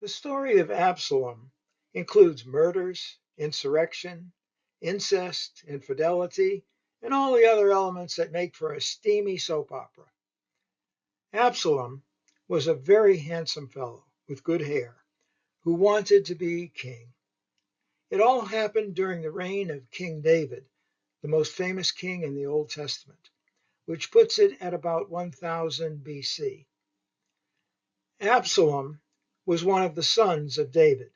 The story of Absalom includes murders, insurrection, incest, infidelity, and all the other elements that make for a steamy soap opera. Absalom was a very handsome fellow with good hair who wanted to be king. It all happened during the reign of King David, the most famous king in the Old Testament, which puts it at about 1000 BC. Absalom was one of the sons of David.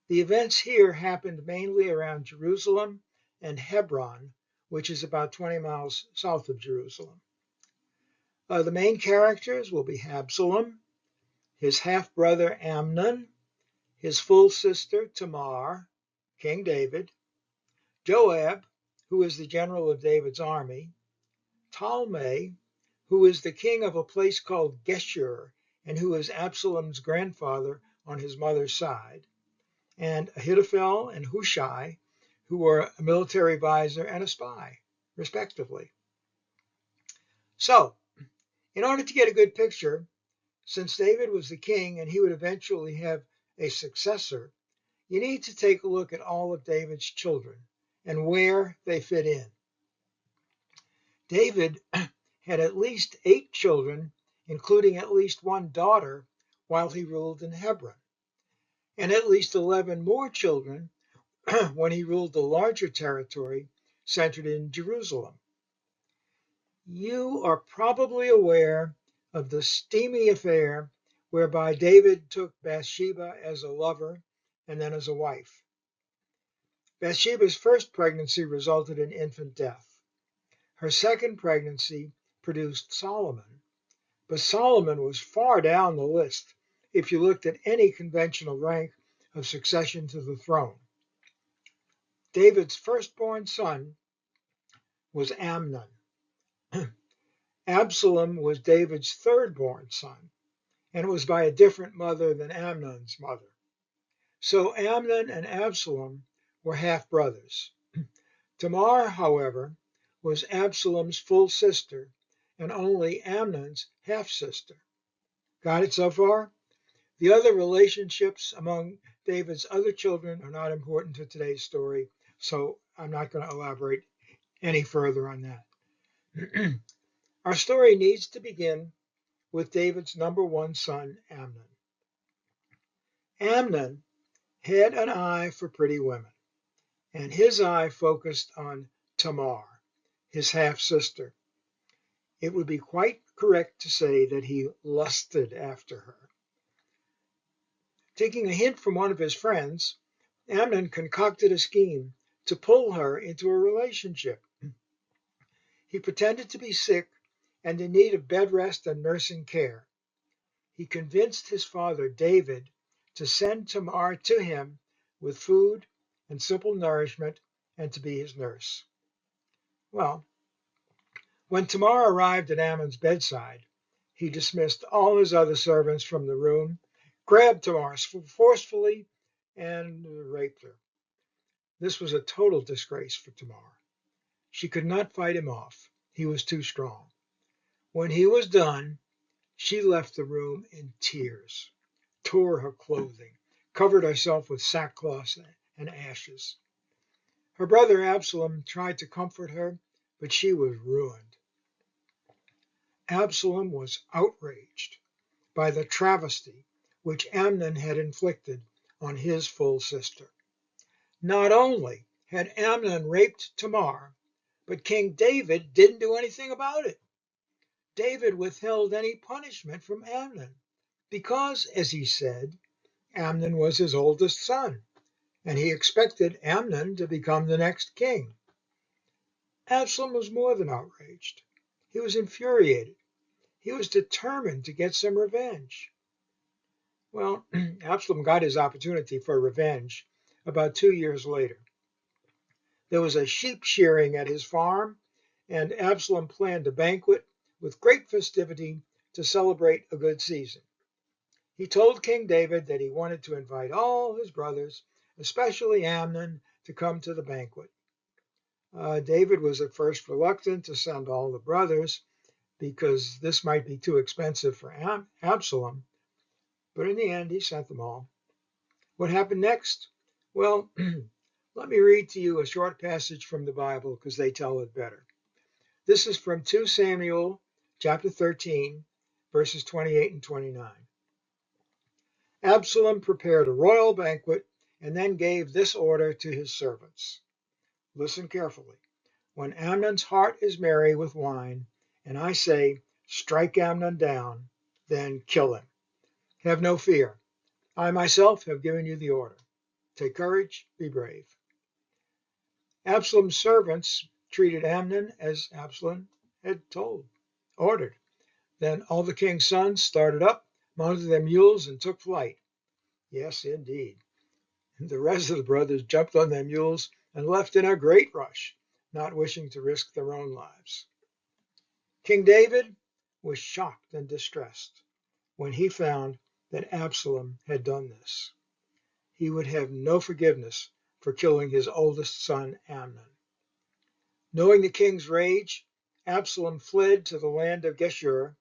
The events here happened mainly around Jerusalem and Hebron, which is about 20 miles south of Jerusalem. The main characters will be Absalom, his half brother Amnon, his full sister Tamar, King David, Joab, who is the general of David's army, Talmai, who is the king of a place called Geshur and who is Absalom's grandfather on his mother's side, and Ahithophel and Hushai, who were a military advisor and a spy, respectively. So, in order to get a good picture, since David was the king and he would eventually have a successor, you need to take a look at all of David's children and where they fit in. David had at least 8 children, including at least one daughter, while he ruled in Hebron, and at least 11 more children when he ruled the larger territory centered in Jerusalem. You are probably aware of the steamy affair whereby David took Bathsheba as a lover and then as a wife. Bathsheba's first pregnancy resulted in infant death. Her second pregnancy produced Solomon, but Solomon was far down the list if you looked at any conventional rank of succession to the throne. David's firstborn son was Amnon. Absalom was David's thirdborn son, and it was by a different mother than Amnon's mother. So Amnon and Absalom were half brothers. Tamar, however, was Absalom's full sister and only Amnon's half sister. Got it so far? The other relationships among David's other children are not important to today's story, so I'm not going to elaborate any further on that. Our story needs to begin with David's number one son, Amnon. Amnon had an eye for pretty women, and his eye focused on Tamar, his half sister. It would be quite correct to say that he lusted after her. Taking a hint from one of his friends, Amnon concocted a scheme to pull her into a relationship. He pretended to be sick and in need of bed rest and nursing care. He convinced his father, David, to send Tamar to him with food and simple nourishment and to be his nurse. Well, when Tamar arrived at Amnon's bedside, he dismissed all his other servants from the room, grabbed Tamar forcefully, and raped her. This was a total disgrace for Tamar. She could not fight him off. He was too strong. When he was done, she left the room in tears, tore her clothing, covered herself with sackcloth and ashes. Her brother Absalom tried to comfort her, but she was ruined. Absalom was outraged by the travesty which Amnon had inflicted on his full sister. Not only had Amnon raped Tamar, but King David didn't do anything about it. David withheld any punishment from Amnon because, as he said, Amnon was his oldest son, and he expected Amnon to become the next king. Absalom was more than outraged. He was infuriated. He was determined to get some revenge. Well, Absalom got his opportunity for revenge about 2 years later. There was a sheep shearing at his farm, and Absalom planned a banquet with great festivity to celebrate a good season. He told King David that he wanted to invite all his brothers, especially Amnon, to come to the banquet. David was at first reluctant to send all the brothers because this might be too expensive for Absalom. But in the end, he sent them all. What happened next? Well, let me read to you a short passage from the Bible because they tell it better. This is from 2 Samuel chapter 13, verses 28 and 29. Absalom prepared a royal banquet and then gave this order to his servants. Listen carefully. When Amnon's heart is merry with wine, and I say, strike Amnon down, then kill him. Have no fear. I myself have given you the order. Take courage, be brave. Absalom's servants treated Amnon as Absalom had ordered. Then all the king's sons started up, mounted their mules, and took flight. Yes, indeed. The rest of the brothers jumped on their mules and left in a great rush, not wishing to risk their own lives. King David was shocked and distressed when he found that Absalom had done this. He would have no forgiveness for killing his oldest son Amnon. Knowing the king's rage, Absalom fled to the land of Geshur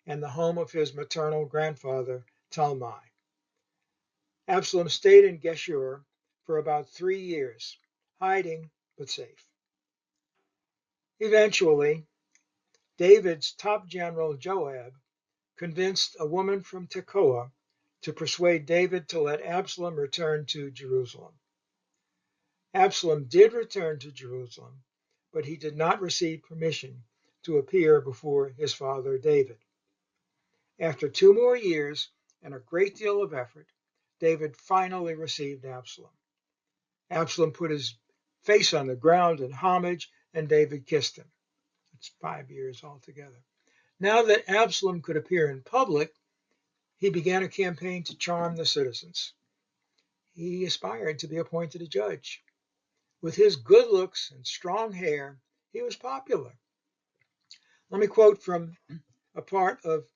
and the home of his maternal grandfather Talmai. Absalom stayed in Geshur for about 3 years, hiding but safe. Eventually, David's top general Joab convinced a woman from Tekoa to persuade David to let Absalom return to Jerusalem. Absalom did return to Jerusalem, but he did not receive permission to appear before his father David. After 2 more years and a great deal of effort, David finally received Absalom. Absalom put his face on the ground in homage, and David kissed him. It's 5 years altogether. Now that Absalom could appear in public, he began a campaign to charm the citizens. He aspired to be appointed a judge. With his good looks and strong hair, he was popular. Let me quote from a part of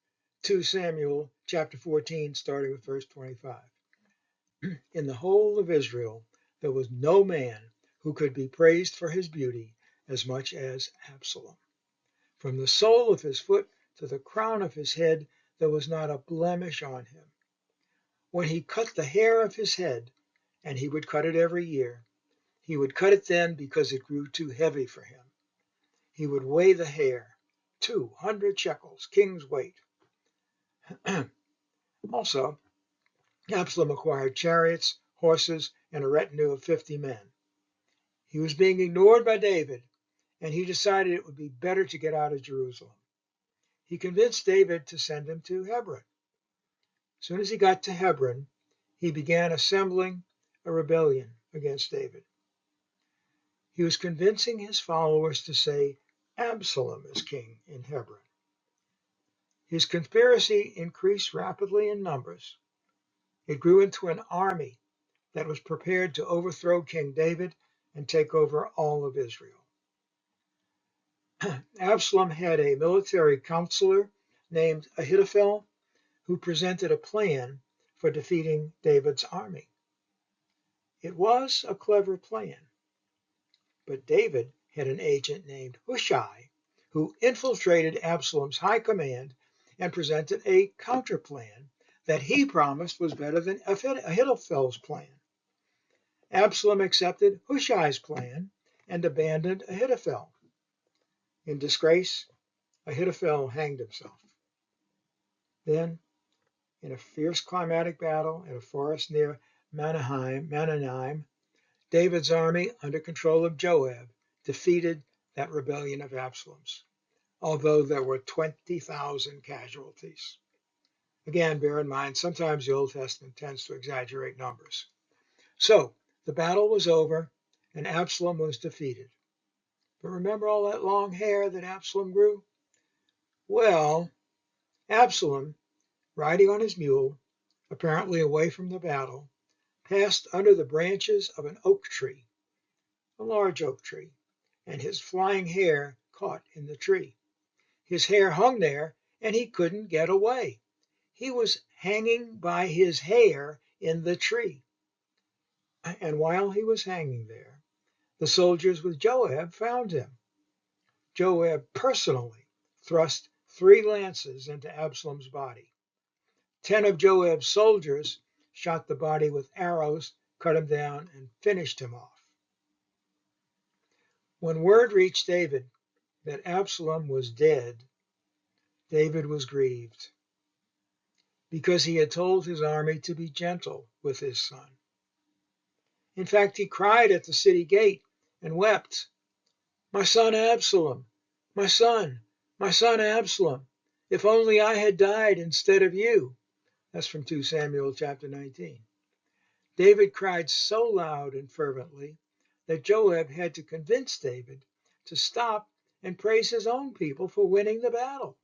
2 Samuel chapter 14, starting with verse 25. In the whole of Israel, there was no man who could be praised for his beauty as much as Absalom. From the sole of his foot to the crown of his head, there was not a blemish on him. When he cut the hair of his head, and he would cut it every year, he would cut it then because it grew too heavy for him. He would weigh the hair, 200 shekels, king's weight. Also, Absalom acquired chariots, horses, and a retinue of 50 men. He was being ignored by David, and he decided it would be better to get out of Jerusalem. He convinced David to send him to Hebron. As soon as he got to Hebron, he began assembling a rebellion against David. He was convincing his followers to say Absalom is king in Hebron. His conspiracy increased rapidly in numbers. It grew into an army that was prepared to overthrow King David and take over all of Israel. Absalom had a military counselor named Ahithophel who presented a plan for defeating David's army. It was a clever plan, but David had an agent named Hushai who infiltrated Absalom's high command and presented a counterplan that he promised was better than Ahithophel's plan. Absalom accepted Hushai's plan and abandoned Ahithophel. In disgrace, Ahithophel hanged himself. Then, in a fierce climatic battle in a forest near Mahanaim, David's army, under control of Joab, defeated that rebellion of Absalom's, although there were 20,000 casualties. Again, bear in mind, sometimes the Old Testament tends to exaggerate numbers. So, the battle was over, and Absalom was defeated. But remember all that long hair that Absalom grew? Well, Absalom, riding on his mule, apparently away from the battle, passed under the branches of an oak tree, a large oak tree, and his flying hair caught in the tree. His hair hung there, and he couldn't get away. He was hanging by his hair in the tree. And while he was hanging there, the soldiers with Joab found him. Joab personally thrust 3 lances into Absalom's body. 10 of Joab's soldiers shot the body with arrows, cut him down, and finished him off. When word reached David that Absalom was dead, David was grieved because he had told his army to be gentle with his son. In fact, he cried at the city gate and wept, "My son Absalom, my son Absalom, if only I had died instead of you." That's from 2 Samuel chapter 19. David cried so loud and fervently that Joab had to convince David to stop and praise his own people for winning the battle.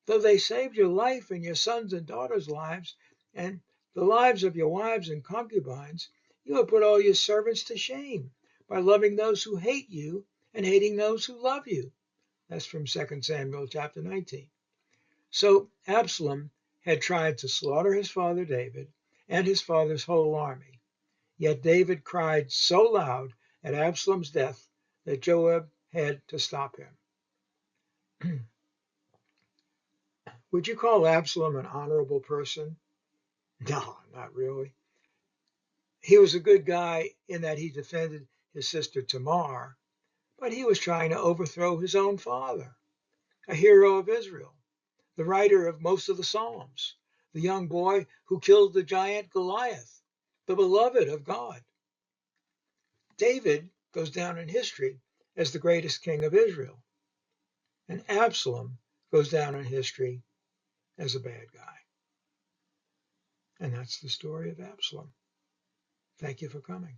Though they saved your life and your sons' and daughters' lives, and the lives of your wives and concubines, you have put all your servants to shame by loving those who hate you and hating those who love you. That's from 2 Samuel chapter 19. So Absalom had tried to slaughter his father David and his father's whole army. Yet David cried so loud at Absalom's death that Joab had to stop him. Would you call Absalom an honorable person? No, not really. He was a good guy in that he defended his sister Tamar, but he was trying to overthrow his own father, a hero of Israel, the writer of most of the Psalms, the young boy who killed the giant Goliath, the beloved of God. David goes down in history as the greatest king of Israel, and Absalom goes down in history as a bad guy. And that's the story of Absalom. Thank you for coming.